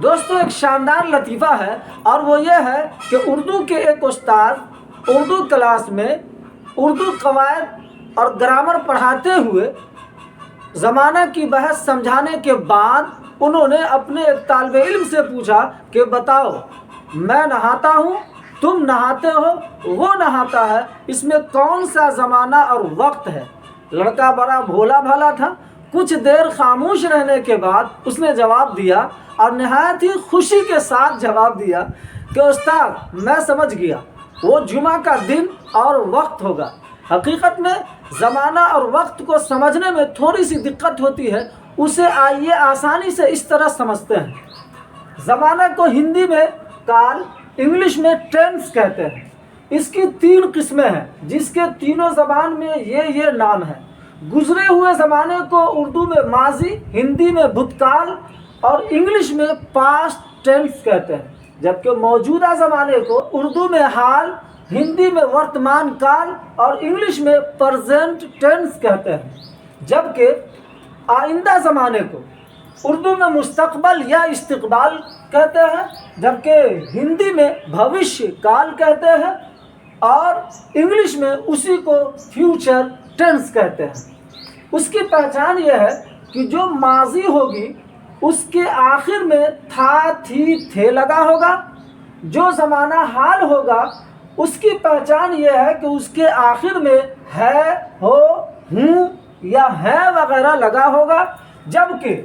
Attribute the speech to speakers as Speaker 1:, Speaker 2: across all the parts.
Speaker 1: دوستو ایک شاندار لطیفہ ہے، اور وہ یہ ہے کہ اردو کے ایک استاد اردو کلاس میں اردو قواعد اور گرامر پڑھاتے ہوئے زمانہ کی بحث سمجھانے کے بعد انہوں نے اپنے ایک طالب علم سے پوچھا کہ بتاؤ، میں نہاتا ہوں، تم نہاتے ہو، وہ نہاتا ہے، اس میں کون سا زمانہ اور وقت ہے؟ لڑکا بڑا بھولا بھالا تھا۔ کچھ دیر خاموش رہنے کے بعد اس نے جواب دیا، اور نہایت ہی خوشی کے ساتھ جواب دیا کہ استاد، میں سمجھ گیا، وہ جمعہ کا دن اور وقت ہوگا۔ حقیقت میں زمانہ اور وقت کو سمجھنے میں تھوڑی سی دقت ہوتی ہے، اسے آئیے آسانی سے اس طرح سمجھتے ہیں۔ زمانہ کو ہندی میں کال، انگلش میں ٹینس کہتے ہیں۔ اس کی 3 قسمیں ہیں، جس کے تینوں زبان میں یہ نام ہیں۔ گزرے ہوئے زمانے کو اردو میں ماضی، ہندی میں بھوتکال اور انگلش میں پاسٹ ٹینس کہتے ہیں، جبکہ موجودہ زمانے کو اردو میں حال، ہندی میں ورتمان کال اور انگلش میں پرزینٹ ٹینس کہتے ہیں۔ جبکہ آئندہ زمانے کو اردو میں مستقبل یا استقبال کہتے ہیں، جبکہ ہندی میں بھوشیہ کال کہتے ہیں اور انگلش میں اسی کو فیوچر ٹینس کہتے ہیں۔ اس کی پہچان یہ ہے کہ جو ماضی ہوگی اس کے آخر میں تھا، تھی، تھے لگا ہوگا۔ جو زمانہ حال ہوگا اس کی پہچان یہ ہے کہ اس کے آخر میں ہے، ہو، ہوں یا ہے وغیرہ لگا ہوگا۔ جبکہ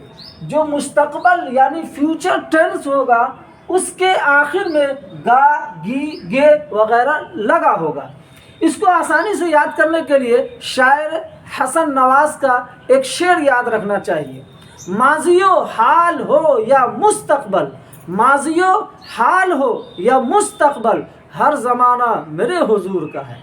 Speaker 1: جو مستقبل یعنی فیوچر ٹینس ہوگا اس کے آخر میں گا، گی، گے وغیرہ لگا ہوگا۔ اس کو آسانی سے یاد کرنے کے لیے شاعر حسن نواز کا ایک شعر یاد رکھنا چاہیے: ماضیو حال ہو یا مستقبل، ماضیو حال ہو یا مستقبل، ہر زمانہ میرے حضور کا ہے۔